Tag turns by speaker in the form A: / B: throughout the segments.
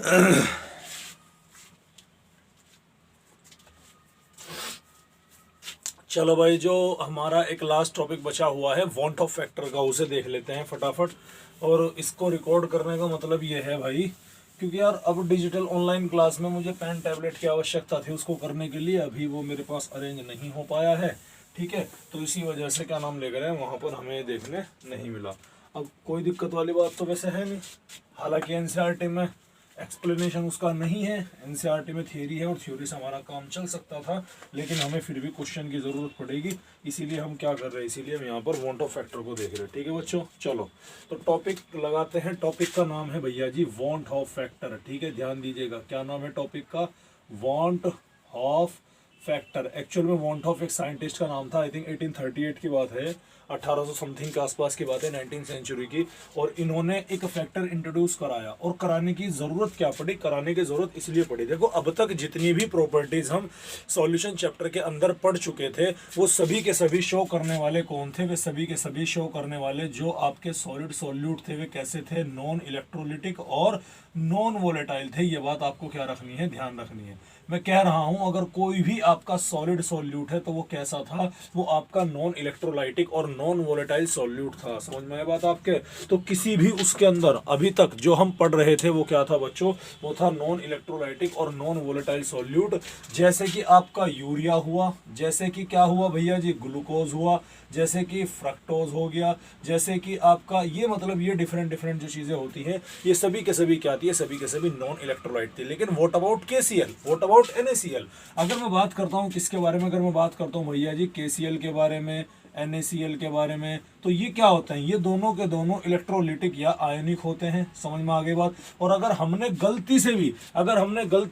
A: चलो भाई, जो हमारा एक लास्ट टॉपिक बचा हुआ है वांट ऑफ फैक्टर का, उसे देख लेते हैं फटाफट। और इसको रिकॉर्ड करने का मतलब ये है भाई, क्योंकि यार अब डिजिटल ऑनलाइन क्लास में मुझे पेन टैबलेट की आवश्यकता थी उसको करने के लिए, अभी वो मेरे पास अरेंज नहीं हो पाया है। ठीक है, तो इसी वजह से क्या नाम लेकर है वहाँ पर हमें देखने नहीं मिला। अब कोई दिक्कत वाली बात तो वैसे है नहीं, हालांकि एनसीईआरटी में एक्सप्लेनेशन उसका नहीं है, एनसीईआरटी में थियरी है और थ्योरी से हमारा काम चल सकता था, लेकिन हमें फिर भी क्वेश्चन की ज़रूरत पड़ेगी, इसीलिए हम क्या कर रहे हैं, इसीलिए हम यहाँ पर वांट ऑफ फैक्टर को देख रहे हैं। ठीक है बच्चों, चलो तो टॉपिक लगाते हैं। टॉपिक का नाम है भैया जी वांट ऑफ फैक्टर। ठीक है, ध्यान दीजिएगा, क्या नाम है टॉपिक का, वांट ऑफ फैक्टर। एक्चुअल में वांट ऑफ एक साइंटिस्ट का नाम था, आई थिंक 1838 की बात है, 1800 समथिंग के आसपास की बात है, 19वीं सेंचुरी की। और इन्होंने एक फैक्टर इंट्रोड्यूस कराया, और कराने की ज़रूरत क्या पड़ी, कराने की ज़रूरत इसलिए पड़ी, देखो अब तक जितनी भी प्रॉपर्टीज़ हम सॉल्यूशन चैप्टर के अंदर पढ़ चुके थे वो सभी के सभी शो करने वाले कौन थे, वे सभी के सभी शो करने वाले जो आपके सॉलिड सॉल्यूट थे वे कैसे थे, नॉन इलेक्ट्रोलिटिक और नॉन वोलेटाइल थे। ये बात आपको क्या रखनी है, ध्यान रखनी है। मैं कह रहा हूं अगर कोई भी आपका सॉलिड सॉल्यूट है तो वो कैसा था, वो आपका नॉन इलेक्ट्रोलाइटिक और नॉन वोलेटाइल सॉल्यूट था। समझ में आया बात आपके? तो किसी भी उसके अंदर अभी तक जो हम पढ़ रहे थे वो क्या था बच्चों, वो था नॉन इलेक्ट्रोलाइटिक और नॉन वोलेटाइल सॉल्यूट। जैसे कि आपका यूरिया हुआ, जैसे कि क्या हुआ भैया जी, ग्लूकोज हुआ, जैसे कि फ्रक्टोज हो गया, जैसे कि आपका ये मतलब ये डिफरेंट डिफरेंट जो चीज़ें होती हैं ये सभी के सभी क्या थी, सभी के सभी नॉन इलेक्ट्रोलाइट थे। लेकिन what about KCl, what about NaCl? अगर मैं बात करता हूँ किसके बारे में, अगर मैं बात करता हूँ भैया जी केसीएल के बारे में, NaCl के बारे में, तो ये क्या होते हैं, ये दोनों के दोनों इलेक्ट्रोलिटिक या आयनिक होते हैं। समझ में आ गई बात? और अगर हमने गलती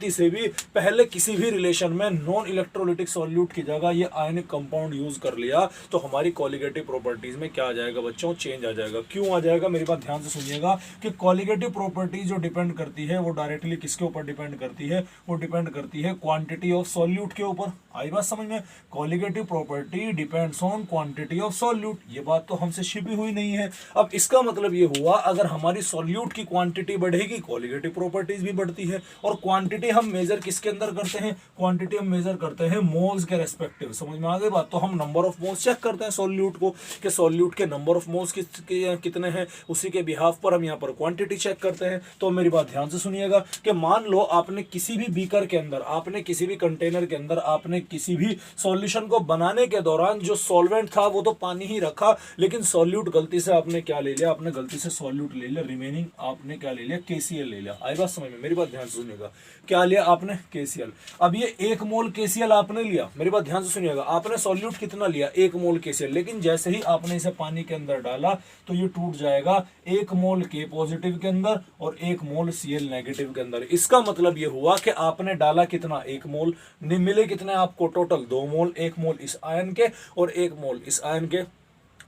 A: से भी पहले किसी भी रिलेशन में नॉन इलेक्ट्रोलिटिक सॉल्यूट की जगह ये आयनिक कंपाउंड यूज कर लिया तो हमारी कॉलिगेटिव प्रॉपर्टीज में क्या आ जाएगा बच्चों, चेंज आ जाएगा। क्यों आ जाएगा, मेरी बात ध्यान से सुनिएगा कि कॉलिगेटिव प्रॉपर्टीज जो डिपेंड करती है वो डायरेक्टली किसके ऊपर डिपेंड करती है, वो डिपेंड करती है क्वांटिटी ऑफ सॉल्यूट के ऊपर। आई बात समझ में? Colligative property depends on quantity of solute, ये बात तो हमसे छिपी हुई नहीं है। अब इसका मतलब ये हुआ अगर हमारी सॉल्यूट की क्वांटिटी बढ़ेगी कॉलिगेटिव प्रॉपर्टीज भी बढ़ती है। और क्वांटिटी हम मेजर किसके अंदर करते हैं, क्वांटिटी हम मेजर करते हैं मोल्स के रेस्पेक्टिव। समझ में आ गई बात? तो हम नंबर ऑफ मोल्स चेक करते हैं सॉल्यूट को, कि सॉल्यूट के नंबर ऑफ मोल्स कितने हैं, उसी के बिहाफ पर हम यहाँ पर क्वांटिटी चेक करते हैं। तो मेरी बात ध्यान से सुनिएगा कि मान लो आपने किसी भी बीकर के अंदर, आपने किसी भी कंटेनर के अंदर, आपने किसी भी सॉल्यूशन को बनाने के दौरान जो सॉल्वेंट था वो तो पानी ही रखा, लेकिन सॉल्यूट गलती से आपने क्या ले लिया, आपने गलती से सॉल्यूट ले लिया, रिमेनिंग आपने क्या ले लिया, केसीएल ले लिया। आई बात समझ में? मेरी बात ध्यान से सुनिएगा, क्या लिया आपने, केसीएल। अब ये 1 मोल केसीएल आपने लिया, मेरी बात ध्यान से सुनिएगा, आपने सॉल्यूट कितना लिया, 1 मोल केसीएल, लेकिन जैसे ही आपने इसे पानी के अंदर डाला तो ये टूट जाएगा 1 मोल के पॉजिटिव के अंदर और 1 मोल सीएल नेगेटिव के अंदर। इसका मतलब ये हुआ कि आपने डाला कितना, 1 मोल, मिले कितने आपको टोटल, 2 मोल, 1 मोल इस आयन के और 1 मोल इस आयन के।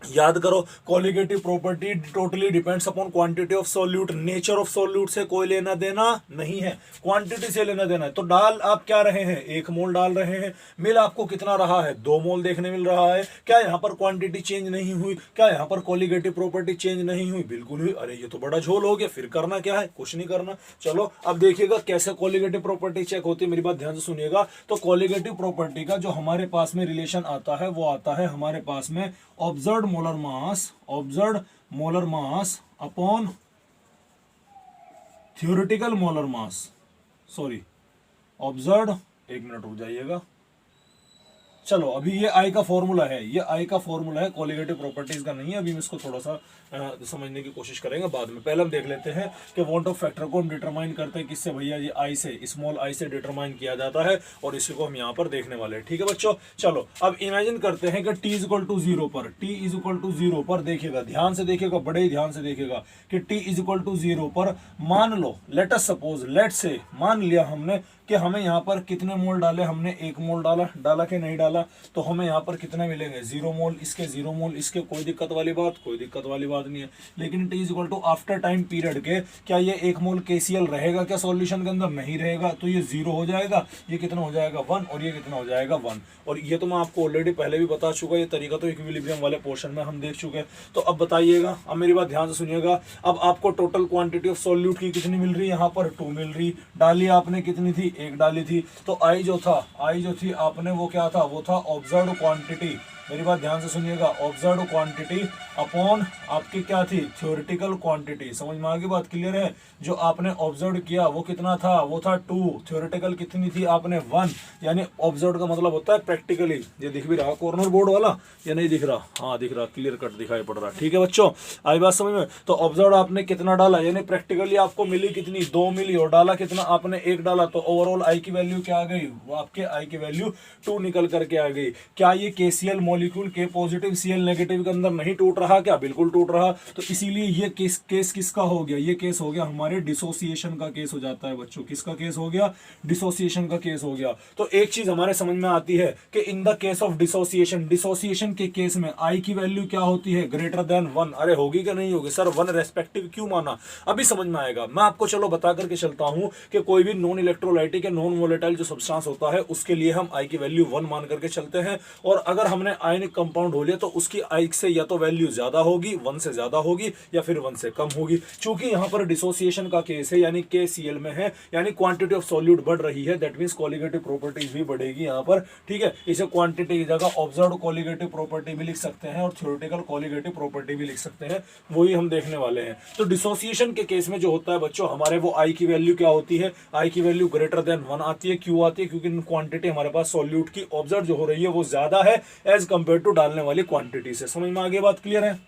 A: याद करो, colligative property totally depends upon quantity of solute, nature of solute से कोई लेना देना नहीं है, क्वांटिटी से लेना देना है। तो डाल आप क्या रहे हैं, 1 मोल डाल रहे हैं, मिल आपको कितना रहा है, 2 मोल देखने मिल रहा है। क्या यहाँ पर क्वांटिटी चेंज नहीं हुई, क्या यहाँ पर कॉलिगेटिव प्रॉपर्टी चेंज नहीं हुई, बिल्कुल हुई। अरे ये तो बड़ा झोल हो गया, फिर करना क्या है, कुछ नहीं करना। चलो अब देखिएगा कैसे कॉलिगेटिव प्रॉपर्टी चेक होती है, मेरी बात ध्यान से सुनिएगा। तो कॉलिगेटिव प्रॉपर्टी का जो हमारे पास में रिलेशन आता है वो आता है हमारे पास में observed molar mass upon theoretical molar mass, sorry observed, 1 minute रुक जाइएगा। चलो अभी ये आई का फॉर्मूला है, ये आई का फॉर्मूला है, कॉलिगेटिव प्रॉपर्टीज का नहीं है। अभी हम इसको थोड़ा सा समझने की कोशिश करेंगे बाद में। पहले हम देख लेते हैं कि वांट ऑफ फैक्टर को हम डिटरमाइन करते हैं किससे भैया जी, आई से, स्मॉल आई से डिटरमाइन किया जाता है, और इसी को हम यहाँ पर देखने वाले हैं। ठीक है बच्चों, चलो अब इमेजिन करते हैं कि t = 0 पर, t = 0 पर देखिएगा, ध्यान से देखिएगा, बड़े ही ध्यान से देखिएगा कि t = 0 पर मान लो, लेट अस सपोज, लेट से मान लिया हमने कि हमें यहाँ पर कितने मोल डाले, हमने 1 मोल डाला कि नहीं डाला, तो हमें यहाँ पर कितने मिलेंगे 0 मोल, इसके 0 मोल, इसके कोई दिक्कत वाली बात नहीं है। लेकिन it is equal to after time period के क्या ये 1 मोल KCl रहेगा क्या सॉल्यूशन के अंदर, नहीं रहेगा, तो ये 0 हो जाएगा, ये कितना हो जाएगा 1, और ये कितना हो जाएगा 1। और ये तो मैं आपको ऑलरेडी पहले भी बता चुका, ये तरीका तो इक्विलिब्रियम वाले पोर्शन में हम देख चुके हैं। तो अब बताइएगा, अब मेरी बात ध्यान से सुनिएगा, अब आपको टोटल क्वांटिटी ऑफ सॉल्यूट की कितनी मिल रही है, यहाँ पर 2 मिल रही, डाली आपने कितनी थी, 1 डाली थी, तो आई जो थी आपने वो क्या था, वो था ऑब्जर्व्ड क्वांटिटी। मेरी बात ध्यान से सुनिएगा, ऑब्जर्व्ड क्वांटिटी अपॉन आपकी क्या थी, थ्योरेटिकल क्वांटिटी। समझ में आ गई बात, क्लियर है। जो आपने ऑब्जर्व किया वो कितना था, वो था 2, थ्योरेटिकल कितनी थी आपने 1, यानी ऑब्जर्व का मतलब होता है प्रैक्टिकली। ये दिख भी रहा कॉर्नर बोर्ड वाला, या नहीं दिख रहा, हाँ दिख रहा, क्लियर कट दिखाई पड़ रहा, ठीक है बच्चों, आई बात समझ में। तो ऑब्जर्व आपने कितना डाला, यानी प्रैक्टिकली आपको मिली कितनी, 2 मिली, और डाला कितना आपने, 1 डाला, तो ओवरऑल आई की वैल्यू क्या आ गई, वो आपके आई की वैल्यू 2 निकल करके आ गई। क्या ये KCl molecule K positive Cl negative के अंदर नहीं टूट रहा क्या, बिल्कुल टूट रहा। तो इसीलिए ये केस किसका हो गया, ये केस हो गया हमारे डिसोसिएशन का केस हो जाता है बच्चों। किसका केस हो गया, डिसोसिएशन का केस हो गया। तो एक चीज हमारे समझ में आती है कि in the case of dissociation के केस में आई की वैल्यू क्या होती है, ग्रेटर देन 1। अरे होगी क्या नहीं होगी सर, 1 रेस्पेक्टिव क्यों माना, अभी समझ में आएगा। मैं आपको चलो बता करके चलता हूं कि कोई भी नॉन इलेक्ट्रोलाइटिक या नॉन वोलेटाइल जो सब्सटेंस होता है उसके लिए हम आई की वैल्यू 1 मान करके चलते हैं, और अगर हमने आयनिक कंपाउंड हो लिया तो उसकी आई से या तो वैल्यू ज्यादा होगी, 1 से ज्यादा होगी, या फिर 1 से कम होगी। चूंकि यहां पर डिसोसिएशन का केस है, यानी KCl में है, यानी क्वांटिटी ऑफ सॉल्यूट बढ़ रही है, दैट मींस कोलिगेटिव प्रॉपर्टीज भी बढ़ेगी यहां पर, ठीक है। इसे क्वांटिटी की जगह ऑब्जर्व्ड कोलिगेटिव प्रॉपर्टी भी लिख सकते हैं और थ्योरेटिकल कोलिगेटिव प्रॉपर्टी भी लिख सकते हैं, वही हम देखने वाले हैं। तो डिसोसिएशन के केस में जो होता है बच्चों, हमारे वो आई की वैल्यू क्या होती है, आई की वैल्यू ग्रेटर देन 1 आती है। क्यों आती है, क्योंकि क्वांटिटी हमारे पास सॉल्यूट की ऑब्जर्व जो हो रही है वो ज्यादा है एज कंपेयर टू डालने वाली क्वांटिटी से। समझ में आगे बात, क्लियर है।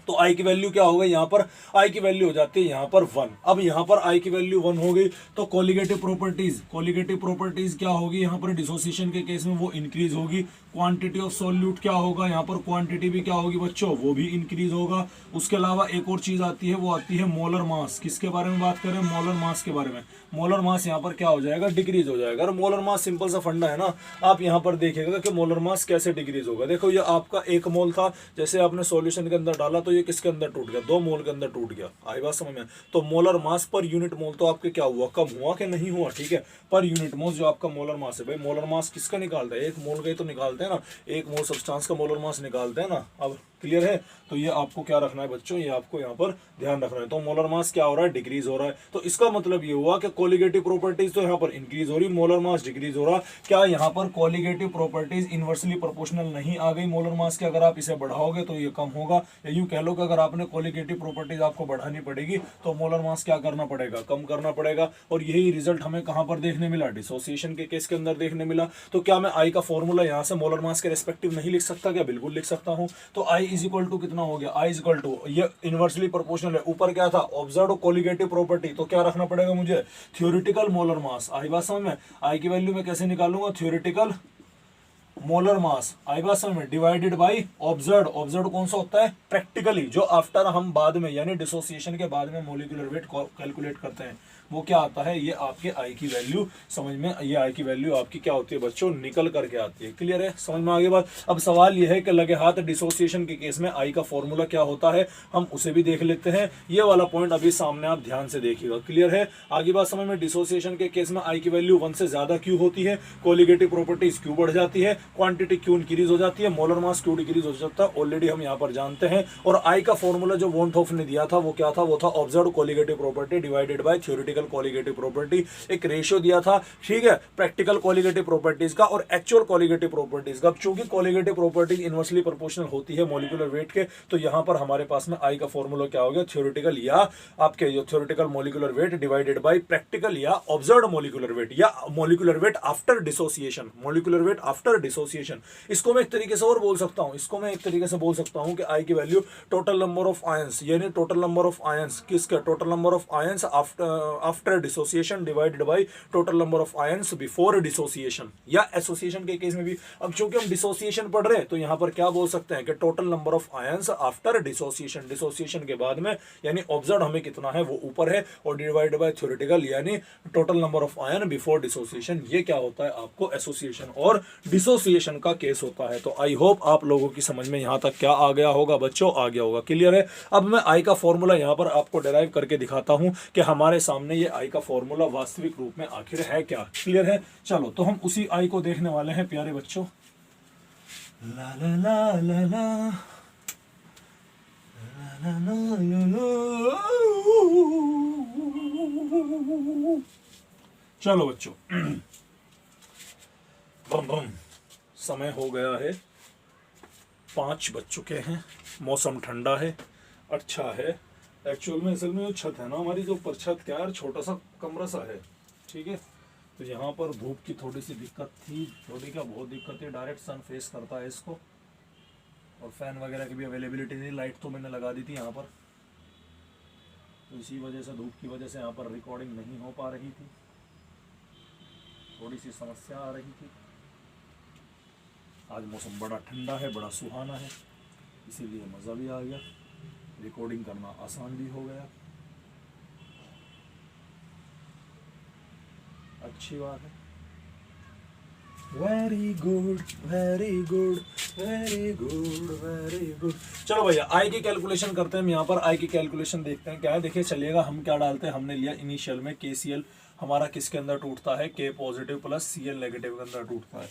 A: तो आई की वैल्यू क्या हो गई, यहाँ पर आई की वैल्यू हो जाती है यहाँ पर 1। अब यहाँ पर आई की वैल्यू 1 हो गई, तो कोलिगेटिव प्रॉपर्टीज क्या होगी, यहाँ पर डिसोसिएशन के केस में वो इंक्रीज होगी। क्वांटिटी ऑफ सॉल्यूट क्या होगा, यहाँ पर क्वांटिटी भी क्या होगी बच्चों, वो भी इंक्रीज होगा। उसके अलावा एक और चीज आती है, वो आती है मोलर मास। किसके बारे में बात करें, मोलर मास के बारे में। मोलर मास यहाँ पर क्या हो जाएगा, डिक्रीज हो जाएगा। और मोलर मास सिंपल सा फंडा है ना, आप यहाँ पर देखिएगा कि मोलर मास कैसे डिक्रीज होगा। देखो ये आपका 1 मोल था, जैसे आपने सॉल्यूशन के अंदर डाला तो ये किसके अंदर टूट गया, 2 मोल के अंदर टूट गया। आई बात समझ में। तो molar mass per unit mole तो आपके क्या हुआ, कम हुआ कि नहीं हुआ, ठीक है। पर यूनिट मोल जो आपका मोलर मास है, भाई मोलर मास किसका निकालता है, 1 मोल का ही तो निकालते हैं ना, 1 मोल सब्सटेंस का मोलर मास निकालते हैं ना। अब क्लियर है। तो ये आपको क्या रखना है बच्चों, ये आपको यहाँ पर ध्यान रखना है। तो मोलर मास क्या हो रहा है, डिक्रीज हो रहा है। तो इसका मतलब ये हुआ कि कोलिगेटिव प्रॉपर्टीज तो यहाँ पर इंक्रीज हो रही, मोलर मास डिक्रीज हो रहा। क्या यहाँ पर कोलिगेटिव प्रॉपर्टीज इनवर्सली प्रोपोर्शनल नहीं आ गई मोलर मास के, अगर आप इसे बढ़ाओगे तो ये कम होगा। या यूं कह लो कि अगर आपने कोलिगेटिव प्रॉपर्टीज आपको बढ़ानी पड़ेगी तो मोलर मास क्या करना पड़ेगा, कम करना पड़ेगा। और यही रिजल्ट हमें कहां पर देखने मिला, डिसोसिएशन के केस के अंदर देखने मिला। तो क्या मैं आई का फॉर्मूला यहाँ से मोलर मास के रेस्पेक्टिव नहीं लिख सकता क्या, बिल्कुल लिख सकता हूँ। तो आई इज इक्वल टू कितना हो गया, आई इज इक्वल टू, ये इनवर्सली प्रोपोर्शनल है, ऊपर क्या था ऑब्जर्व्ड कोलिगेटिव प्रॉपर्टी, तो क्या रखना पड़ेगा मुझे, थ्योरेटिकल मोलर मास। आई बात समझ में, आई की वैल्यू मैं कैसे निकालूंगा, थ्योरेटिकल मोलर मास, आई बात समझ में, डिवाइडेड बाय ऑब्जर्व्ड। ऑब्जर्व्ड कौन सा होता है, प्रैक्टिकली, जो आफ्टर हम बाद में यानी डिसोसिएशन के बाद में मॉलिक्यूलर वेट कैलकुलेट करते हैं, वो क्या आता है, ये आपके आई की वैल्यू, समझ में, ये आई की वैल्यू आपकी क्या होती है बच्चों, निकल करके आती है। क्लियर है, समझ में आगे बात। अब सवाल ये है कि लगे हाथ डिसोसिएशन के केस में आई का फॉर्मूला क्या होता है, हम उसे भी देख लेते हैं। ये वाला पॉइंट अभी सामने आप ध्यान से देखिएगा। क्लियर है, आगे बात समझ में। डिसोसिएशन के केस में आई की वैल्यू 1 से ज्यादा क्यों होती है, कोलिगेटिव प्रॉपर्टीज क्यों बढ़ जाती है, क्वांटिटी क्यों इंक्रीज हो जाती है, मोलर मास क्यों डिक्रीज हो जाता है, ऑलरेडी हम यहाँ पर जानते हैं। और आई का फॉर्मूला जो वॉन हॉफ ने दिया था वो क्या था, वो था observed colligative property divided by theoretical colligative property. एक रेशियो दिया था, ठीक है, प्रैक्टिकल कोलिगेटिव प्रॉपर्टीज का और एक्चुअल कोलिगेटिव प्रॉपर्टीज का। चूंकि कोलिगेटिव प्रॉपर्टीज इनवर्सली प्रोपोर्शनल होती है मॉलिक्यूलर वेट के, तो यहां पर हमारे पास में आई का फॉर्मूला क्या हो गया, थ्योरेटिकल या आपके जो theoretical molecular weight divided by practical या ऑब्जर्व्ड मॉलिक्यूलर वेट या molecular weight after dissociation, molecular weight after dissociation. Dissociation. इसको मैं एक तरीके से और बोल सकता हूँ, इसको मैं एक तरीके से बोल सकता हूँ कि आई की value total number of ions, यानी टोटल नंबर ऑफ आयंस किसका, total number of ions after dissociation divided by total number of ions before dissociation, या एसोसिएशन के केस में भी। अब चूंकि हम डिसोसिएशन पढ़ रहे हैं तो यहाँ पर क्या बोल सकते हैं कि total number of ions after dissociation, dissociation के बाद में, यानी ऑब्जर्व हमें कितना है वो ऊपर है, और डिवाइडेड बाय थ्योरेटिकल यानी total number of ion before dissociation, ये क्या होता है आपको एसोसिएशन और डिसोसिएशन का केस होता है। तो आई होप आप लोगों की समझ में यहां तक क्या आ गया होगा बच्चों, आ गया होगा, क्लियर है। अब मैं आई का फॉर्मूला यहां पर आपको डिराइव करके दिखाता हूं कि हमारे सामने ये आई का फॉर्मूला वास्तविक रूप में आखिर है क्या, क्लियर है। चलो तो हम उसी आई को देखने वाले हैं प्यारे बच्चों। ला ला ला ला ला चलो बच्चों, समय हो गया है, 5 बज चुके हैं, मौसम ठंडा है, अच्छा है। एक्चुअल में असल में जो छत है ना हमारी, जो ऊपर छत क्या है, छोटा सा कमरा सा है, ठीक है। तो यहाँ पर धूप की थोड़ी सी दिक्कत थी, थोड़ी क्या बहुत दिक्कत है, डायरेक्ट सन फेस करता है इसको, और फैन वगैरह की भी अवेलेबिलिटी नहीं, लाइट तो मैंने लगा दी थी यहाँ पर, तो इसी वजह से धूप की वजह से यहाँ पर रिकॉर्डिंग नहीं हो पा रही थी, थोड़ी सी समस्या आ रही थी। आज मौसम बड़ा ठंडा है, बड़ा सुहाना है, इसीलिए मज़ा भी आ गया, रिकॉर्डिंग करना आसान भी हो गया, अच्छी बात है। Very good very good very good very good. चलो भैया आई की कैलकुलेशन करते हैं, हम यहाँ पर आई की कैलकुलेशन देखते हैं क्या है। देखिए चलिएगा, हम क्या डालते हैं, हमने लिया इनिशियल में KCl हमारा किसके अंदर टूटता है, K positive plus Cl negative के अंदर टूटता है।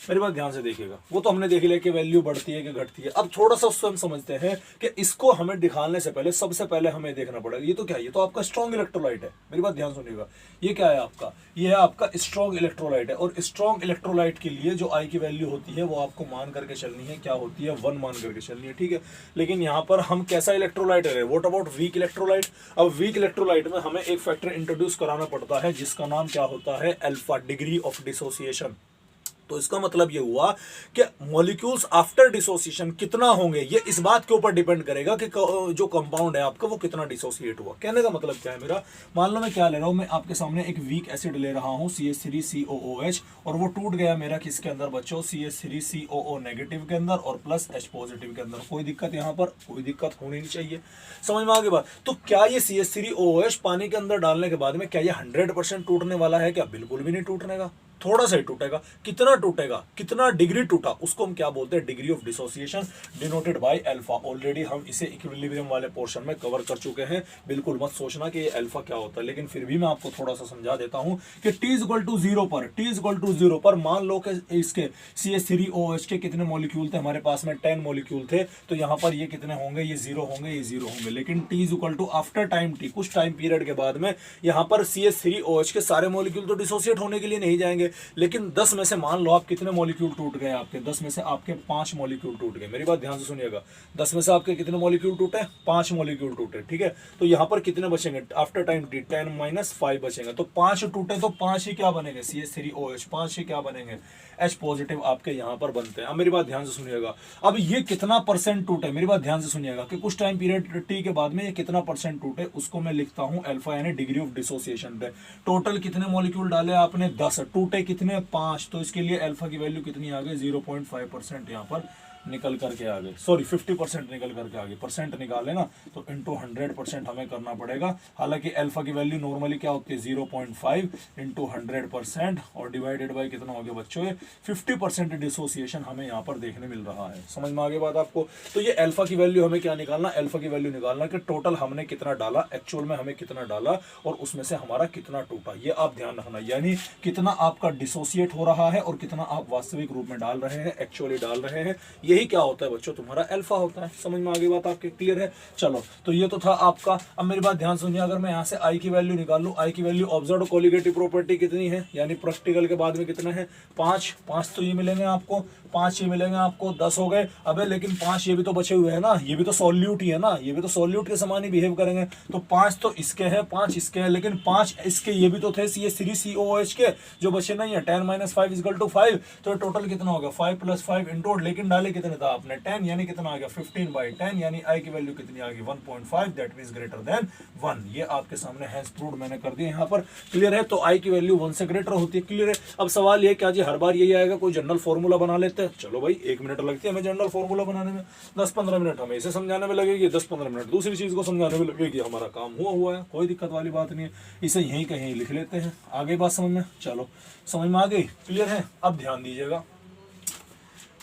A: मेरी बात ध्यान से देखिएगा, वो तो हमने देख लिया कि वैल्यू बढ़ती है कि घटती है। अब थोड़ा सा उसको हम समझते हैं कि इसको हमें दिखाने से पहले सबसे पहले हमें देखना पड़ेगा, ये तो क्या है, ये तो आपका स्ट्रॉन्ग इलेक्ट्रोलाइट है। मेरी बात ध्यान सुनिएगा, ये क्या है आपका, ये है आपका स्ट्रॉन्ग इलेक्ट्रोलाइट है, और स्ट्रॉन्ग इलेक्ट्रोलाइट के लिए जो आई की वैल्यू होती है वो आपको मान करके चलनी है, क्या होती है, 1 मान करके चलनी है, ठीक है। लेकिन यहाँ पर हम कैसा इलेक्ट्रोलाइट है, व्हाट अबाउट वीक इलेक्ट्रोलाइट। अब वीक इलेक्ट्रोलाइट में हमें एक फैक्टर इंट्रोड्यूस कराना पड़ता है जिसका नाम क्या होता है, अल्फा, डिग्री ऑफ डिसोसिएशन। तो इसका मतलब ये हुआ कि मॉलिक्यूल्स आफ्टर डिसोसिएशन कितना होंगे, ये इस बात के ऊपर डिपेंड करेगा कि जो कंपाउंड है आपका वो कितना डिसोसिएट हुआ। कहने का मतलब क्या है मेरा, मान लो मैं क्या ले रहा हूं, मैं आपके सामने एक वीक एसिड ले रहा हूं CH3COOH, और वो टूट गया मेरा किसके अंदर बच्चों, CH3COO नेगेटिव के अंदर और प्लस H पॉजिटिव के अंदर। कोई दिक्कत यहाँ पर, कोई दिक्कत होनी नहीं चाहिए, समझ में आ गई बात। तो क्या ये CH3OH पानी के अंदर डालने के बाद में क्या ये 100% टूटने वाला है क्या, बिल्कुल भी नहीं टूटने का, थोड़ा सा ही टूटेगा। कितना टूटेगा, कितना डिग्री टूटा, उसको हम क्या बोलते हैं, degree of dissociation denoted by alpha. Already हम इसे इक्विलिब्रियम वाले पोर्शन में कवर कर चुके हैं, बिल्कुल मत सोचना कि ये अल्फा क्या होता है, लेकिन फिर भी मैं आपको थोड़ा सा समझा देता हूं कि T=0 पर, T=0 पर मान लो कि इसके CH3OH के कितने मॉलिक्यूल थे हमारे पास में, 10 मॉलिक्यूल थे, तो यहाँ पर ये कितने होंगे, ये 0 होंगे, ये 0 होंगे। लेकिन T= आफ्टर टाइम T, कुछ टाइम पीरियड के बाद में यहाँ पर CH3OH के सारे मॉलिक्यूल तो डिसोसिएट होने के लिए नहीं जाएंगे, लेकिन 10 में से मान लो आप कितने मॉलिक्यूल टूट गए आपके, 10 में से आपके 5 मॉलिक्यूल टूट गए। मेरी बात ध्यान से सुनिएगा, 10 में से आपके कितने मॉलिक्यूल टूटे, 5 मॉलिक्यूल टूटे, ठीक है। तो यहाँ पर कितने बचेंगे आफ्टर टाइम T, 10-5 बचेंगे। तो 5 टूटे तो 5 ही क्या बनेंगे, CH3OH, 5 ही क्या बनेंगे, H पॉजिटिव आपके यहाँ पर बनते हैं। अब मेरी बात ध्यान से सुनिएगा, अब ये कितना परसेंट टूटे, मेरी बात ध्यान से सुनिएगा कि कुछ टाइम पीरियड T के बाद में ये कितना परसेंट टूटे, उसको मैं लिखता हूँ अल्फा, यानी डिग्री ऑफ डिसोसिएशन पे। टोटल कितने मॉलिक्यूल डाले आपने, 10, टूटे कितने, 5, तो इसके लिए अल्फा की वैल्यू कितनी आ गई, 0.5% यहाँ पर निकल करके आ गए, सॉरी 50% निकल करके आ गए, परसेंट निकाले ना तो इंटू 100% हमें करना पड़ेगा। हालांकि अल्फा की वैल्यू नॉर्मली क्या होती है, 0.5 इंटू 100% और डिवाइडेड बाय कितना हो गया बच्चों, 50% डिसोसिएशन हमें यहाँ पर देखने मिल रहा है। समझ में आ गई बात आपको। तो ये अल्फा की वैल्यू हमें क्या निकालना, अल्फा की वैल्यू निकालना कि टोटल हमने कितना डाला, एक्चुअल में हमें कितना डाला और उसमें से हमारा कितना टूटा, ये आप ध्यान रखना, यानी कितना आपका डिसोसिएट हो रहा है और कितना आप वास्तविक रूप में डाल रहे हैं, एक्चुअली डाल रहे हैं। यही क्या होता है बच्चों, तुम्हारा अल्फा होता है। समझ में आ गई बात आपके, क्लियर है। चलो तो ये तो था आपका। अब मेरी बात ध्यान सुनिए, अगर मैं यहाँ से आई की वैल्यू निकाल लूँ, आई की वैल्यू ऑब्जर्व कोलिगेटिव प्रॉपर्टी कितनी है, यानी प्रैक्टिकल के बाद में कितना है, 5 तो ये मिलेंगे आपको, 5 ये मिलेंगे आपको, 10 हो गए। अबे लेकिन 5 ये भी तो बचे हुए हैं ना, ये भी तो सॉल्यूट ही है ना, ये भी तो सॉल्यूट के समान ही बिहेव करेंगे। तो 5 तो इसके हैं, 5 इसके हैं, लेकिन 5 इसके ये भी तो थे, ये 3COOH के जो बचे नहीं है। 10 - 5 = 5। तो टोटल कितना हो गया 5 + 5 इंटू, लेकिन डाले कितने था आपने 10, यानी कितना आ गया 15/10, यानी आई की वैल्यू कितनी आ गई 1.5, दैट मींस ग्रेटर देन 1। ये आपके सामने हैज प्रूव्ड मैंने कर दिया यहाँ पर। क्लियर है? तो आई की वैल्यू 1 से ग्रेटर होती है। क्लियर है? अब सवाल ये क्या जी हर बार यही आएगा, कोई जनरल फॉर्मूला बना लेते हैं। चलो भाई 1 मिनट लगती है हमें जनरल फॉर्मूला बनाने में, 10-15 मिनट हमें इसे समझाने में लगेगी, 10-15 मिनट दूसरी चीज को समझाने में लगेगी, हमारा काम हुआ है, कोई दिक्कत वाली बात नहीं है। इसे यहीं कहीं लिख लेते हैं। आगे बात समझ में, चलो समझ में आ गई? क्लियर है? अब ध्यान दीजिएगा,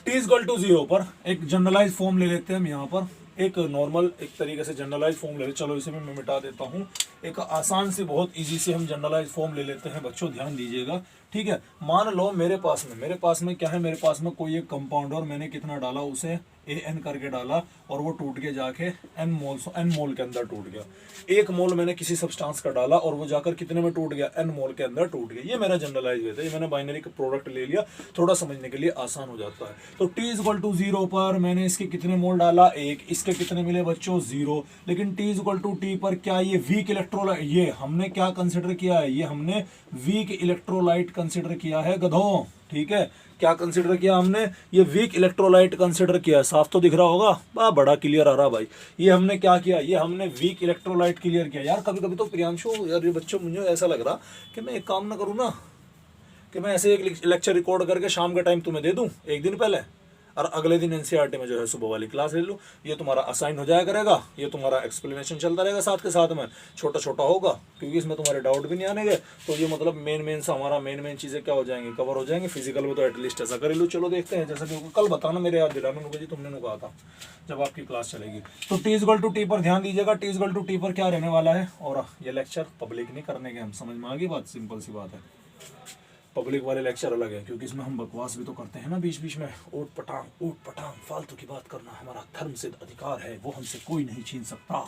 A: t = 0 पर एक जनरलाइज फॉर्म ले लेते हैं हम यहाँ पर, एक नॉर्मल एक तरीके से जनरलाइज फॉर्म ले लेते। चलो इसे भी मैं मिटा देता हूँ। एक आसान से बहुत इजी से हम जनरलाइज फॉर्म ले लेते हैं बच्चों, ध्यान दीजिएगा। ठीक है, मान लो मेरे पास में क्या है, मेरे पास में कोई एक कंपाउंड और मैंने कितना डाला, उसे AN करके डाला और वो टूट के जाके N मोल के अंदर टूट गया। 1 मोल मैंने किसी सब्सटेंस का डाला और वो जाकर कितने में टूट गया, N मोल के अंदर टूट गया। ये मेरा जनरलाइज वे था, ये मैंने बाइनरी का प्रोडक्ट ले लिया, थोड़ा समझने के लिए आसान हो जाता है। तो t = 0 पर मैंने इसके कितने मोल डाला, 1, इसके कितने मिले बच्चों 0। लेकिन t = t पर क्या ये वीक इलेक्ट्रोलाइट, ये हमने क्या कंसिडर किया है, ये हमने वीक इलेक्ट्रोलाइट कंसिडर किया है गधों। ठीक है, क्या कंसिडर किया हमने, ये वीक इलेक्ट्रोलाइट कंसिडर किया। साफ तो दिख रहा होगा, बड़ा क्लियर आ रहा भाई। ये हमने क्या किया, ये हमने वीक इलेक्ट्रोलाइट क्लियर किया। यार कभी कभी तो प्रियांशु यार ये बच्चों मुझे ऐसा लग रहा कि मैं एक काम ना करूँ ना, कि मैं ऐसे एक लेक्चर रिकॉर्ड करके शाम का टाइम तुम्हें दे दूं एक दिन पहले, और अगले दिन एनसीईआरटी में जो है सुबह वाली क्लास ले लूँ। ये तुम्हारा असाइन हो जाया करेगा, ये तुम्हारा एक्सप्लेनेशन चलता रहेगा साथ के साथ में, छोटा छोटा होगा क्योंकि इसमें तुम्हारे डाउट भी नहीं आने गए। तो ये मतलब मेन से हमारा मेन चीज़ें क्या हो जाएंगी, कवर हो जाएंगी। फिजिकल में तो एटलीस्ट ऐसा कर लूँ। चलो देखते हैं, जैसा कि कल बताना, मेरे याद दिलाना जी, तुमने कहा था जब आपकी क्लास चलेगी। तो t = t पर ध्यान दीजिएगा, t = t पर क्या रहने वाला है, और ये लेक्चर पब्लिक नहीं करने के, हम समझ में आ गई बात, सिंपल सी बात है। पब्लिक वाले लेक्चर अलग है क्योंकि इसमें हम बकवास भी तो करते हैं ना बीच बीच में, ऊट पटांग फालतू की बात करना हमारा धर्म सिद्ध अधिकार है, वो हमसे कोई नहीं छीन सकता।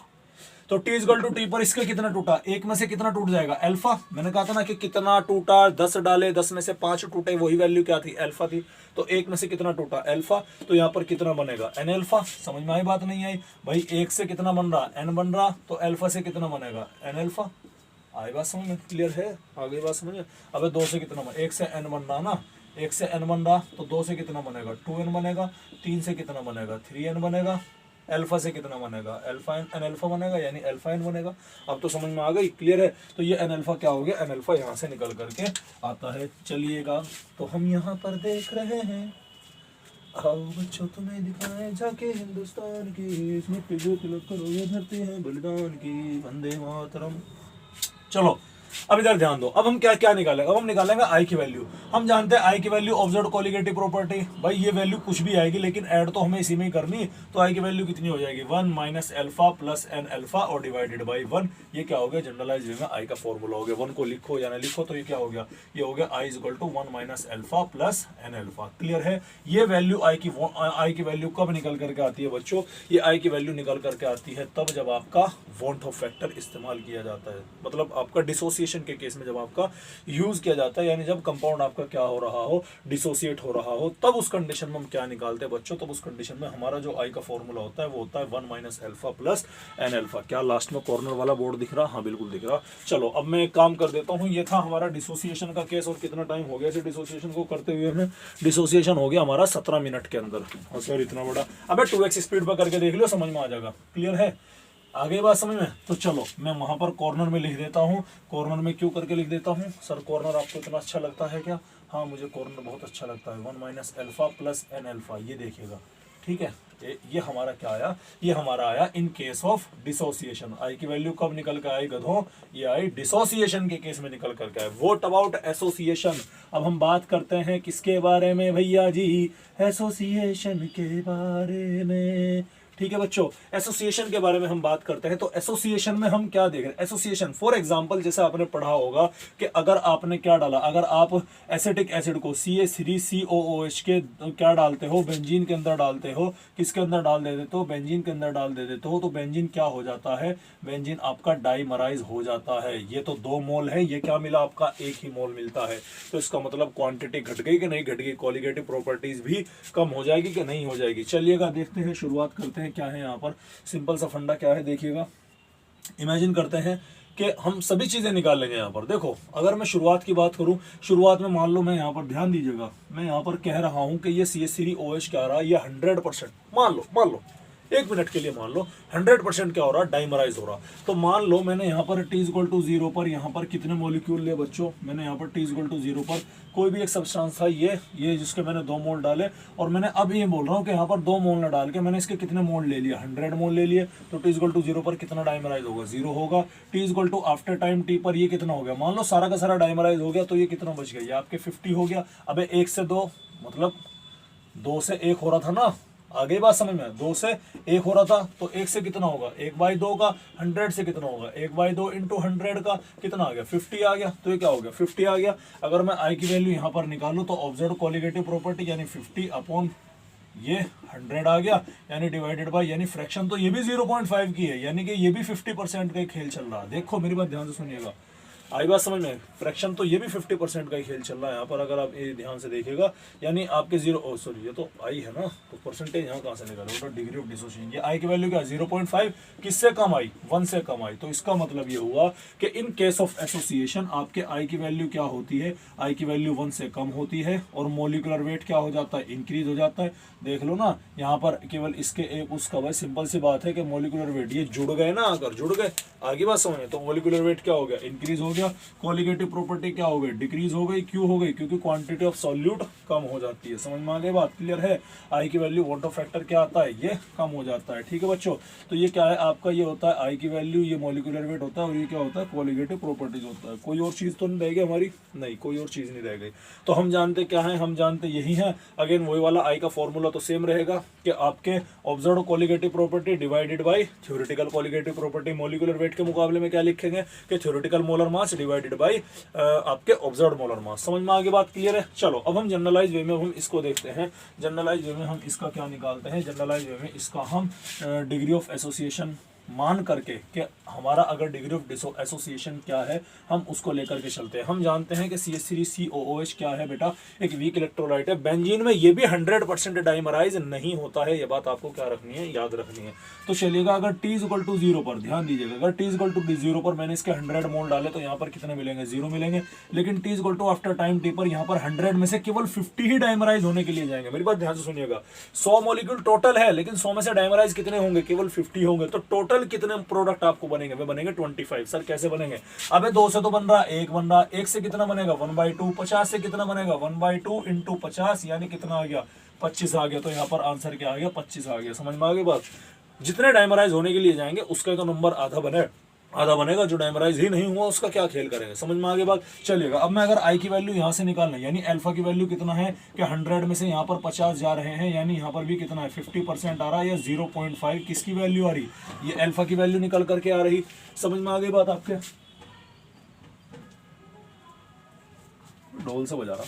A: तो t = t पर इसके कितना टूटा, 1 में से कितना टूट जाएगा, अल्फा। मैंने कहा था ना कि कितना टूटा, 10 डाले, 10 में से 5 टूटे, वही वैल्यू क्या थी, अल्फा थी। तो 1 में से कितना टूटा, अल्फा। तो यहाँ पर कितना बनेगा, n अल्फा। समझ में आई बात नहीं आई भाई? 1 से कितना बन रहा, n बन रहा, तो अल्फा से कितना बनेगा, n अल्फा। आई बात समझ में? क्लियर है? आगे बात समझ में? अबे 2 से कितना बन, 1 से n बन रहा ना, 1 से n बन रहा, तो 2 से कितना बनेगा, 2n बनेगा। 3 से कितना बनेगा, 3n बनेगा। अल्फा से कितना बनेगा, अल्फा n अल्फा बनेगा, यानी अल्फा n बनेगा। अब तो समझ में आ गई? क्लियर है? तो ये n अल्फा क्या हो गया, n अल्फा यहाँ से निकल करके आता है। चलिएगा, तो हम यहाँ पर देख रहे हैं, आओ बच्चों तुम्हें दिखाए जाके हिंदुस्तान की, इसमें जो तिलक करो ये धरती है बलिदान की, वंदे मातरम। चलो अब इधर ध्यान दो। अब हम क्या क्या निकालेंगे, अब हम निकालेंगे आई की वैल्यू। हम जानते हैं आई की वैल्यू ऑब्जर्व्ड कोलिगेटिव प्रॉपर्टी, भाई ये वैल्यू कुछ भी आएगी लेकिन ऐड तो हमें इसी में ही करनी। तो आई की वैल्यू कितनी हो जाएगी, 1 - अल्फा प्लस n अल्फा और डिवाइडेड बाई 1। ये क्या हो गया, जनरलाइज वे में आई का फॉर्मूला हो गया। 1 को लिखो या ना लिखो, तो ये क्या हो गया, ये हो गया आई = 1 - alpha plus n alpha. Clear है? ये वैल्यू आई की वैल्यू कब निकल करके आती है बच्चों, ये आई की वैल्यू निकल करके आती है तब जब आपका वॉन्ट ऑफ फैक्टर इस्तेमाल किया जाता है, मतलब आपका डिसोसिएशन के केस में जब आपका यूज किया जाता है, यानी जब कंपाउंड आपका क्या हो रहा हो, डिसोसिएट हो रहा हो, तब उस कंडीशन में हम क्या निकालते हैं बच्चों, तब उस कंडीशन में हमारा जो आई का फॉर्मूला होता है वो होता है 1 - अल्फा प्लस n अल्फा। क्या लास्ट में कॉर्नर वाला बोर्ड दिख रहा? हाँ बिल्कुल दिख रहा। चलो अब मैं एक काम कर देता हूँ, ये था हमारा डिसोसिएशन का केस, और कितना टाइम हो गया इसे डिसोसिएशन को करते हुए हमें, डिसोसिएशन हो गया हमारा 17 मिनट के अंदर। और सर इतना बड़ा, अबे 2x स्पीड पर करके देख लो, समझ में आ जाएगा। क्लियर है? आगे बात समझ में? तो चलो मैं वहां पर कॉर्नर में लिख देता हूँ। कॉर्नर में क्यों करके लिख देता हूँ, सर कॉर्नर आपको इतना अच्छा लगता है क्या? हाँ मुझे कॉर्नर बहुत अच्छा लगता है। 1 - अल्फा प्लस n अल्फा, ये देखिएगा। ठीक है, ये हमारा क्या आया, ये हमारा आया इन केस ऑफ डिसोसिएशन। आई की वैल्यू कब निकल के आई गधों, ये आई डिसोसिएशन के केस में निकल करके आए। What about association? अब हम बात करते हैं किसके बारे में भैया जी, एसोसिएशन के बारे में। ठीक है बच्चों, एसोसिएशन के बारे में हम बात करते हैं। तो एसोसिएशन में हम क्या देख रहे हैं, एसोसिएशन फॉर एग्जांपल जैसे आपने पढ़ा होगा कि अगर आपने क्या डाला, अगर आप एसिटिक एसिड को CH3COOH के क्या डालते हो, बेंजीन के अंदर डालते हो, किसके अंदर डाल दे देते हो, बेंजीन के अंदर डाल दे देते हो, तो बेंजीन क्या हो जाता है, बेंजीन आपका डाइमराइज हो जाता है। ये तो 2 मोल है, ये क्या मिला आपका, 1 ही मोल मिलता है। तो इसका मतलब क्वांटिटी घट गई कि नहीं घट गई, कोलिगेटिव प्रॉपर्टीज भी कम हो जाएगी कि नहीं हो जाएगी। चलिएगा देखते हैं, शुरुआत करते हैं। क्या है यहाँ पर सिंपल सा फंडा क्या है, देखिएगा। इमेजिन करते हैं कि हम सभी चीजें निकाल लेंगे यहाँ पर। देखो अगर मैं शुरुआत की बात करूं, शुरुआत में मान लो मैं यहाँ पर, ध्यान दीजिएगा, मैं यहाँ पर कह रहा हूं कि ये CH3OH क्या रहा, ये 100% मान लो 1 मिनट के लिए मान लो 100% क्या हो रहा, डाइमराइज हो रहा। तो मान लो मैंने यहाँ पर T=0 पर यहाँ पर कितने मॉलिक्यूल ले बच्चों, मैंने यहाँ पर T=0 पर कोई भी एक सब्सटेंस था, ये जिसके मैंने 2 मोल डाले, और मैंने अब ये बोल रहा हूँ कि यहाँ पर 2 मोल ना डाल के मैंने इसके कितने मोल ले लिए, 100 मोल ले लिए। तो T=0 पर कितना डाइमराइज होगा, 0 होगा। T= आफ्टर टाइम T पर ये कितना हो गया, मान लो सारा का सारा डाइमराइज हो गया, तो ये कितना बच गया, ये आपके 50 हो गया। अब 1 से 2 मतलब 2 से 1 हो रहा था ना, आगे बात समझ में, 2 से 1 हो रहा था, तो 1 से कितना होगा, 1/2 का, 100 से कितना होगा, 1/2 इंटू 100 का कितना आ गया, 50 आ गया। तो ये क्या हो गया, 50 आ गया। अगर मैं आई की वैल्यू यहाँ पर निकालूं तो ऑब्जर्व कोलिगेटिव प्रॉपर्टी यानी 50 अपॉन ये 100 आ गया, यानी डिवाइडेड बाय, यानी फ्रैक्शन तो ये भी 0.5 की है, यानी कि ये भी 50% का खेल चल रहा है। देखो मेरी बात ध्यान से सुनिएगा, आई बात समझ में, फ्रैक्शन तो ये भी 50% का ही खेल चल रहा है यहाँ पर। अगर आप ये ध्यान से देखिएगा, यानी आपके सॉरी ये तो आई है ना, तो परसेंटेज यहाँ कहाँ से निकाले, तो डिग्री ऑफ डिसोसिएशन, ये आई की वैल्यू क्या 0.5, किससे कम आई, 1 से कम आई। तो इसका मतलब ये हुआ कि इन केस ऑफ एसोसिएशन आपके आई की वैल्यू क्या होती है, आई की वैल्यू 1 से कम होती है, और मोलिकुलर वेट क्या हो जाता है, इंक्रीज हो जाता है। देख लो ना यहाँ पर केवल इसके एक उसका, भाई सिंपल सी बात है कि मोलिकुलर वेट ये जुड़ गए ना, अगर जुड़ गए, आगे बात समझे, तो मोलिकुलर वेट क्या हो गया, इंक्रीज हो गया, कोलिगेटिव प्रॉपर्टी क्या हो गई, डिक्रीज हो गई। क्यों हो गई, क्योंकि क्वांटिटी ऑफ सॉल्यूट कम हो जाती है। समझ में आ गई बात, क्लियर है। आई की वैल्यू वॉट ऑफ फैक्टर क्या आता है, ये कम हो जाता है। ठीक है बच्चों, तो ये क्या है आपका, ये होता है आई की वैल्यू, ये मोलिकुलर वेट होता है, और ये क्या होता है, कोलिगेटिव प्रॉपर्टीज होता है। कोई और चीज तो नहीं रहेगी हमारी, नहीं कोई और चीज नहीं रह गई। तो हम जानते क्या है, हम जानते यही है। अगेन वही वाला आई का फॉर्मूला तो सेम रहेगा कि आपके observe colligative property divided by theoretical colligative property. Molecular weight के मुकाबले में क्या लिखेंगे कि theoretical molar mass divided by आपके ऑब्जर्व्ड मोलर मास। समझ में आगे बात क्लियर है। चलो अब हम जनरलाइज वे में हम इसको देखते हैं। जनरलाइज वे में हम इसका क्या निकालते हैं, जनरलाइज वे में इसका हम डिग्री ऑफ एसोसिएशन मान करके कि हमारा अगर डिग्री ऑफ एसोसिएशन क्या है हम उसको लेकर के चलते हैं। हम जानते हैं कि CH3COOH क्या है बेटा, एक वीक इलेक्ट्रोलाइट है। बेंजीन में ये भी 100% डाइमराइज नहीं होता है, ये बात आपको क्या रखनी है, याद रखनी है। तो चलिएगा अगर T=0 पर, ध्यान दीजिएगा, अगर T=0 पर मैंने इसके 100 मोल डाले तो यहाँ पर कितने मिलेंगे, 0 मिलेंगे। लेकिन T= आफ्टर टाइम T पर यहाँ पर 100 में से केवल 50 ही डाइमराइज होने के लिए जाएंगे। मेरी बात ध्यान से सुनिएगा, 100 मॉलिक्यूल टोटल है, लेकिन 100 में से डाइमराइज कितने होंगे, केवल 50 होंगे। तो टोटल कितने प्रोडक्ट आपको बनेंगे, वे बनेंगे 25। सर कैसे बनेंगे, अबे 2 से तो बन रहा, 1 बन रहा, 1 से कितना बनेगा 1/2, 50 से कितना बनेगा 1/2 इंटू 50, यानी कितना आ गया 25 आ गया। तो यहाँ पर आंसर क्या आ गया, 25 आ गया। समझ में आ गई बात। जितने डाइमराइज होने के लिए जाएंगे उसका तो नंबर आधा बनेगा, जो डाइमराइज ही नहीं हुआ उसका क्या खेल करेंगे। समझ में आगे बात। चलिएगा अब मैं अगर आई की वैल्यू यहाँ से निकालना, यानी अल्फा की वैल्यू कितना है कि 100 में से यहाँ पर 50 जा रहे हैं, यानी यहाँ पर भी कितना है 50% आ रहा है, या 0.5 किसकी वैल्यू आ रही, ये अल्फा की वैल्यू निकल करके आ रही। समझ में आ गई बात आपके, ढोल से बजा रहा।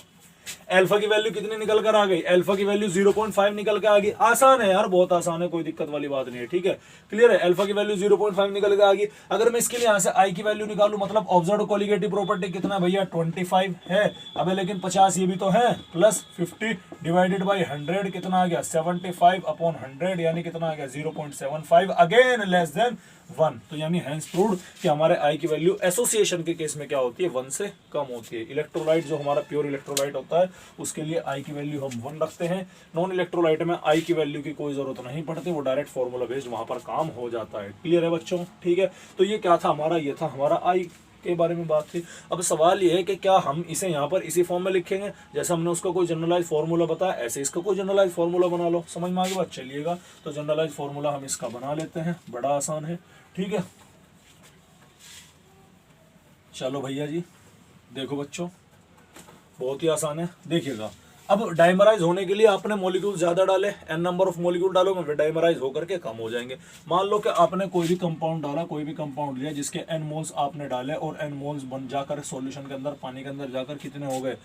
A: अल्फा की वैल्यू कितनी निकल कर आ गई, अल्फा की वैल्यू 0.5 निकल के आ गई। आसान है यार, बहुत आसान है, कोई दिक्कत वाली बात नहीं है। ठीक है, क्लियर है। अल्फा की वैल्यू 0.5 निकल के आ गई। अगर मैं इसके लिए यहाँ से आई की वैल्यू निकालू, मतलब ऑब्जर्व्ड कोलिगेटिव प्रॉपर्टी कितना भैया 25 है। अबे लेकिन 50 ये भी तो है, प्लस 50 डिवाइडेड बाय 100 कितना आ गया 75 अपॉन 100, यानी कितना आ गया 0.75, अगेन लेस देन 1। तो यानी हैंस प्रूव्ड कि हमारे आई की वैल्यू एसोसिएशन के केस में क्या होती है, 1 से कम होती है। इलेक्ट्रोलाइट जो हमारा प्योर इलेक्ट्रोलाइट होता है उसके लिए आई की वैल्यू हम 1 रखते हैं। नॉन इलेक्ट्रोलाइट में आई की वैल्यू की कोई जरूरत नहीं पड़ती, वो डायरेक्ट फॉर्मूला बेस्ड वहां पर काम हो जाता है। क्लियर है बच्चों, ठीक है। तो ये क्या था हमारा, ये था हमारा आई के बारे में बात थी। अब सवाल ये है कि क्या हम इसे यहाँ पर इसी फॉर्म में लिखेंगे जैसे हमने उसका कोई जनरलाइज फॉर्मूला बताया, ऐसे इसका कोई जनरलाइज फॉर्मूला बना लो। समझ में आगे बात। चलिएगा तो जनरलाइज फॉर्मूला हम इसका बना लेते हैं, बड़ा आसान है। ठीक है, चलो भैया जी देखो बच्चों, बहुत ही आसान है। देखिएगा अब डाइमराइज होने के लिए आपने मॉलिक्यूल ज्यादा डाले, n नंबर ऑफ मॉलिक्यूल डालोगे फिर डाइमराइज होकर के कम हो जाएंगे। मान लो कि आपने कोई भी कंपाउंड डाला, कोई भी कंपाउंड लिया जिसके n मोल्स आपने डाले और n मोल्स बन जाकर सॉल्यूशन के अंदर, पानी के अंदर जाकर कितने हो गए,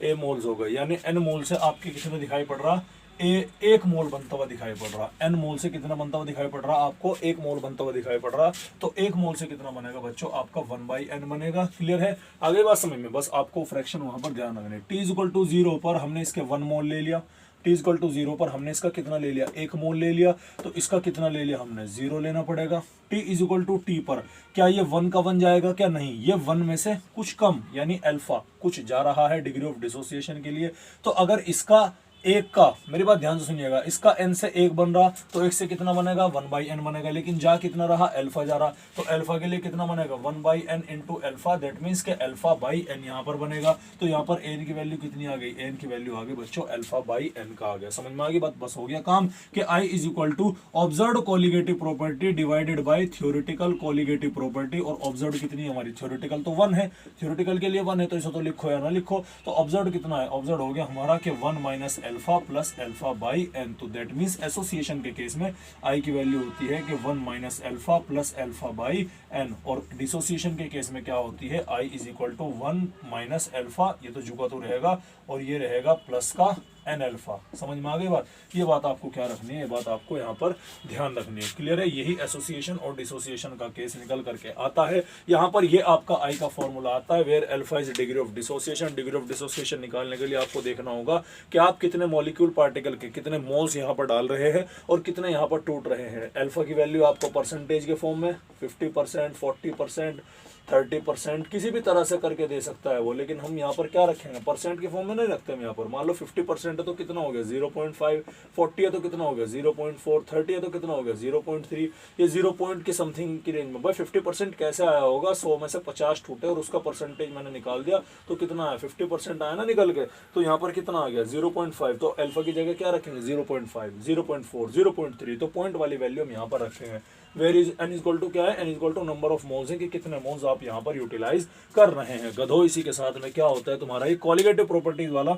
A: a मोल्स हो गए। यानी n मोल से आपके कितने दिखाई पड़ रहा, एक मोल बनता हुआ दिखाई पड़ रहा। n मोल से कितना बनता हुआ दिखाई पड़ रहा आपको, एक मोल बनता हुआ दिखाई पड़ रहा। तो एक मोल से कितना बनेगा बच्चों, आपका 1/n बनेगा। क्लियर है, आगे बात समझ में, बस आपको फ्रैक्शन वहां पर ध्यान रखना है। t=0 पर हमने इसके 1 मोल ले लिया, t=0 पर हमने इसका कितना ले लिया, 1 मोल ले लिया, तो इसका कितना ले लिया हमने, 0 लेना पड़ेगा। t=t पर क्या ये 1 का 1 जाएगा, क्या नहीं, ये 1 में से कुछ कम यानी अल्फा कुछ जा रहा है डिग्री ऑफ डिसोसिएशन के लिए। तो अगर इसका एक का, मेरी बात ध्यान से सुनिएगा, इसका n से 1 बन रहा तो एक से कितना बनेगा, 1/n बनेगा। लेकिन जा कितना रहा, अल्फा जा रहा, तो अल्फा के लिए कितना बनेगा, 1/n into alpha, that means के अल्फा बाई n यहाँ पर बनेगा। तो यहाँ पर n की वैल्यू कितनी आ गई, n की वैल्यू आ गई बच्चों अल्फा बाई n का आ गया। समझ में आ गई बात, बस हो गया काम कि I is equal to observed colligative property divided by theoretical colligative property. और ऑब्जर्व्ड कितनी है हमारी, थ्योरेटिकल तो 1 है, थ्योरेटिकल के लिए 1 है, तो इसे तो लिखो या ना लिखो। तो ऑब्जर्व्ड कितना है, ऑब्जर्व्ड हो गया हमारा कि 1 minus alpha plus alpha by n। तो दैट मींस एसोसिएशन के केस में I की वैल्यू होती है कि 1 minus alpha plus alpha by n। और डिसोसिएशन के केस में क्या होती है, I is equal to 1 minus alpha, ये तो जुगा तो रहेगा, और ये रहेगा प्लस का n अल्फा। समझ में आ गई बात, ये बात आपको क्या रखनी है, ये बात आपको यहाँ पर ध्यान रखनी है। क्लियर है, यही एसोसिएशन और डिसोसिएशन का केस निकल करके आता है। यहाँ पर ये आपका I का फॉर्मूला आता है, where alpha is degree of dissociation. Degree of dissociation निकालने के लिए आपको देखना होगा कि आप कितने मॉलिक्यूल पार्टिकल के कितने मोल्स यहाँ पर डाल रहे हैं और कितने यहाँ पर टूट रहे हैं। अल्फा की वैल्यू आपको परसेंटेज के फॉर्म में 50%, 40%, 30% किसी भी तरह से करके दे सकता है वो, लेकिन हम यहाँ पर क्या रखेंगे, परसेंट के फॉर्म में नहीं रखते हम यहाँ पर। मान लो 50% है तो कितना हो गया 0.5, 40 है तो कितना हो गया 0.4, 30 है तो कितना हो गया 0.3, ये 0 पॉइंट की समथिंग की रेंज में। भाई 50% कैसे आया होगा, 100 में से 50 टूटे और उसका परसेंटेज मैंने निकाल दिया तो कितना आया, 50% आया ना निकल के। तो यहाँ पर कितना आ गया 0.5, तो अल्फा की जगह क्या रखेंगे 0.5, 0.4, 0.3, तो पॉइंट वाली वैल्यू हम यहाँ पर रखेंगे। Where is n equal to क्या है, n equal to number of moles है कि कितने मोल्स आप यहाँ पर यूटिलाइज कर रहे हैं। गधो इसी के साथ में क्या होता है तुम्हारा ये कोलिगेटिव प्रॉपर्टीज वाला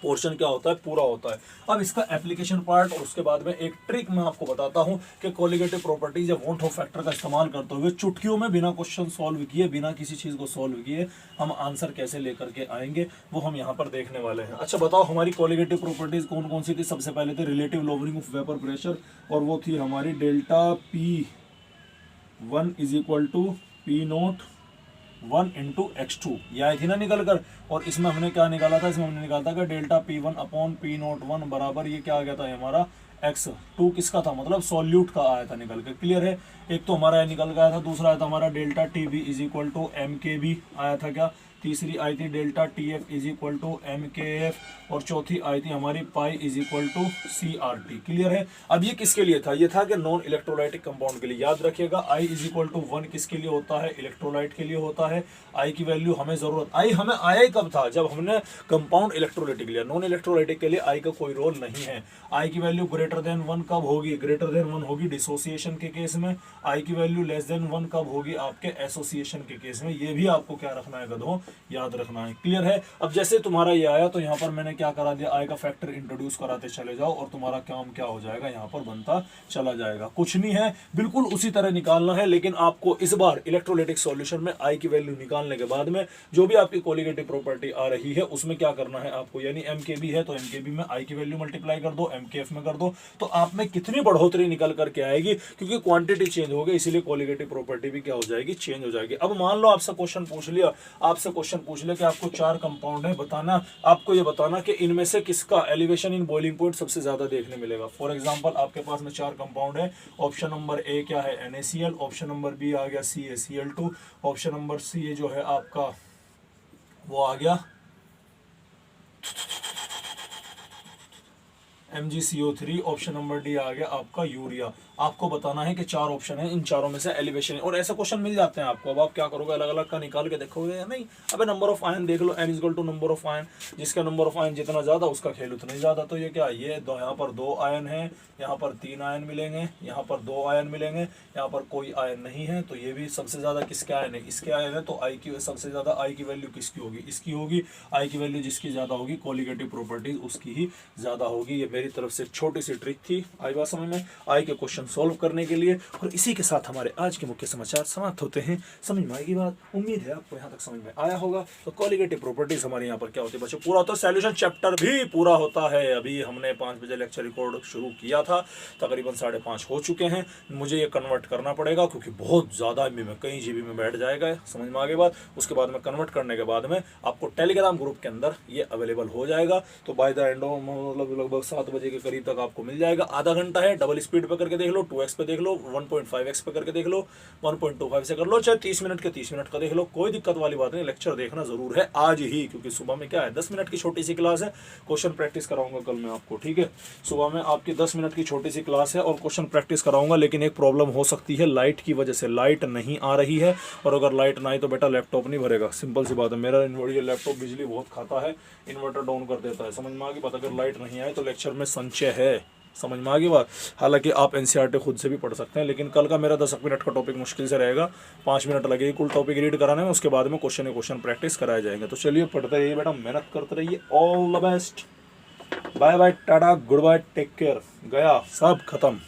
A: पोर्शन क्या होता है, पूरा होता है। अब इसका एप्लीकेशन पार्ट और उसके बाद में एक ट्रिक मैं आपको बताता हूं कि कोलिगेटिव प्रॉपर्टीज या वॉन्ट ऑफ फैक्टर का इस्तेमाल करते हुए चुटकियों में बिना क्वेश्चन सॉल्व किए, बिना किसी चीज को सॉल्व किए हम आंसर कैसे लेकर के आएंगे वो हम यहाँ पर देखने वाले हैं। अच्छा बताओ हमारी कोलिगेटिव प्रॉपर्टीज कौन कौन सी थी। सबसे पहले थे relative lowering of vapour pressure, और वो थी हमारी delta P1 is equal to P0 1 into x2, ये आई थी ना निकल कर। और इसमें हमने क्या निकाला था, इसमें हमने निकाला था कि डेल्टा P1 अपॉन P01 बराबर ये क्या आ गया था हमारा x2 किसका था, मतलब सॉल्यूट का आया था निकल के। क्लियर है, एक तो हमारा निकल गया था, दूसरा आया था हमारा delta TB is equal to MKB आया था क्या, तीसरी आई थी delta TF is equal to MKF, और चौथी आई थी हमारी pi is equal to CRT। Clear है, अब ये किसके लिए था, ये था कि नॉन इलेक्ट्रोलाइटिक कंपाउंड के लिए। याद रखिएगा I इज इक्वल टू 1 किसके लिए होता है, इलेक्ट्रोलाइट के लिए होता है। I की वैल्यू हमें जरूरत, I हमें आया ही कब था, जब हमने कंपाउंड इलेक्ट्रोलाइटिक लिया। नॉन इलेक्ट्रोलाइटिक के लिए I का कोई रोल नहीं है। I की वैल्यू ग्रेटर देन 1 कब होगी, ग्रेटर देन 1 होगी डिसोसिएशन के केस में। I की वैल्यू लेस देन 1 कब होगी, आपके एसोसिएशन के केस में। ये भी आपको क्या रखना है गधों, याद रखना है। क्लियर है, अब जैसे तुम्हारा ये आया तो यहाँ पर मैंने क्या करा दिया, I का फैक्टर इंट्रोड्यूस कराते चले जाओ और तुम्हारा काम क्या हो जाएगा, यहाँ पर बनता चला जाएगा। कुछ नहीं है, बिल्कुल उसी तरह निकालना है, लेकिन आपको इस बार इलेक्ट्रोलाइटिक सॉल्यूशन में I की वैल्यू निकालने के बाद में जो भी आपकी कोलिगेटिव प्रॉपर्टी आ रही है उसमें क्या करना है आपको, यानी MKB है तो MKB में I की वैल्यू मल्टीप्लाई कर दो, MKF में कर दो, तो आप में कितनी बढ़ोतरी निकल करके आएगी, क्योंकि क्वांटिटी चेंज हो गई इसीलिए कोलिगेटिव प्रॉपर्टी भी क्या हो जाएगी, चेंज हो जाएगी। अब मान लो आपसे क्वेश्चन पूछ लिया, आपसे क्वेश्चन पूछ लिया कि आपको 4 कंपाउंड है, बताना, आपको ये बताना कि इनमें से किसका एलिवेशन इन बॉइलिंग पॉइंट सबसे ज्यादा देखने मिलेगा। फॉर एग्जांपल आपके पास में 4 कंपाउंड है, ऑप्शन नंबर ए क्या है NaCl, ऑप्शन नंबर बी आ गया CaCl2, ऑप्शन नंबर सी जो है आपका वो आ गया MgCO3, ऑप्शन नंबर डी आ गया आपका यूरिया। आपको बताना है कि 4 ऑप्शन है, इन चारों में से एलिवेशन है, और ऐसे क्वेश्चन मिल जाते हैं आपको। अब आप क्या करोगे, अलग अलग का निकाल के देखोगे या नहीं। अबे नंबर ऑफ आयन देख लो, n equal to number of ion, जिसका नंबर ऑफ आयन जितना ज्यादा उसका खेल उतना ही ज्यादा। तो ये क्या, ये दो, यहाँ पर 2 आयन है, यहाँ पर 3 आयन मिलेंगे, यहाँ पर 2 आयन मिलेंगे, यहाँ पर कोई आयन नहीं है, तो ये भी सबसे ज्यादा किसके आयन है, इसके आयन है। तो आई की सबसे ज्यादा आई की वैल्यू किसकी होगी, इसकी होगी। आई की वैल्यू जिसकी ज्यादा होगी, कोलिगेटिव प्रॉपर्टीज उसकी ही ज्यादा होगी। ये मेरी तरफ से छोटी सी ट्रिक थी, आई बात समझ में, आई के क्वेश्चन सोल्व करने के लिए। और इसी के साथ हमारे आज के मुख्य समाचार समाप्त होते हैं। समझ में आएगी बात, उम्मीद है आपको यहाँ तक समझ में आया होगा। तो कोलिगेटिव प्रॉपर्टीज हमारे यहाँ पर क्या होती है बच्चों, पूरा होता है, सॉल्यूशन चैप्टर भी पूरा होता है। अभी हमने 5 बजे लेक्चर रिकॉर्ड शुरू किया था, तकरीबन 5:30 हो चुके हैं। मुझे ये कन्वर्ट करना पड़ेगा क्योंकि बहुत ज़्यादा एमबी में, कई जीबी में बैठ जाएगा। समझ में आगे बात। उसके बाद में कन्वर्ट करने के बाद में आपको टेलीग्राम ग्रुप के अंदर ये अवेलेबल हो जाएगा। तो बाय द एंड ऑफ मतलब लगभग 7 बजे के करीब तक आपको मिल जाएगा। आधा घंटा है, डबल स्पीड पे करके देख लो, 2x पे देख लो, 1.5x पे करके देख लो, 1.25 से कर लो, चाहे 30 मिनट के 30 मिनट का देख लो, कोई दिक्कत वाली बात नहीं। लेक्चर देखना जरूर है आज ही, क्योंकि सुबह में क्या है 10 मिनट की छोटी सी क्लास है, क्वेश्चन प्रैक्टिस कराऊंगा कल मैं आपको, ठीक है। सुबह में आपकी 10 मिनट की छोटी सी क्लास है और क्वेश्चन प्रैक्टिस कराऊंगा। लेकिन एक प्रॉब्लम हो सकती है, लाइट की वजह से लाइट नहीं आ रही है, और अगर लाइट ना आई तो बेटा लैपटॉप नहीं भरेगा। सिंपल सी बात है, मेरा ये लैपटॉप बिजली बहुत खाता है, इन्वर्टर डाउन कर देता है। समझ में आ गई बात। अगर लाइट नहीं आए तो लेक्चर में संचय है। समझ में आ गई बात। हालांकि आप एनसीईआरटी खुद से भी पढ़ सकते हैं, लेकिन कल का मेरा 10 मिनट का टॉपिक मुश्किल से रहेगा, 5 मिनट लगेगी कुल टॉपिक रीड कराने में। उसके बाद में क्वेश्चन प्रैक्टिस कराए जाएंगे। तो चलिए पढ़ते रहिए बेटा, मेहनत करते रहिए। All the best, bye bye, tata, good bye, take care. गया, सब खत्म।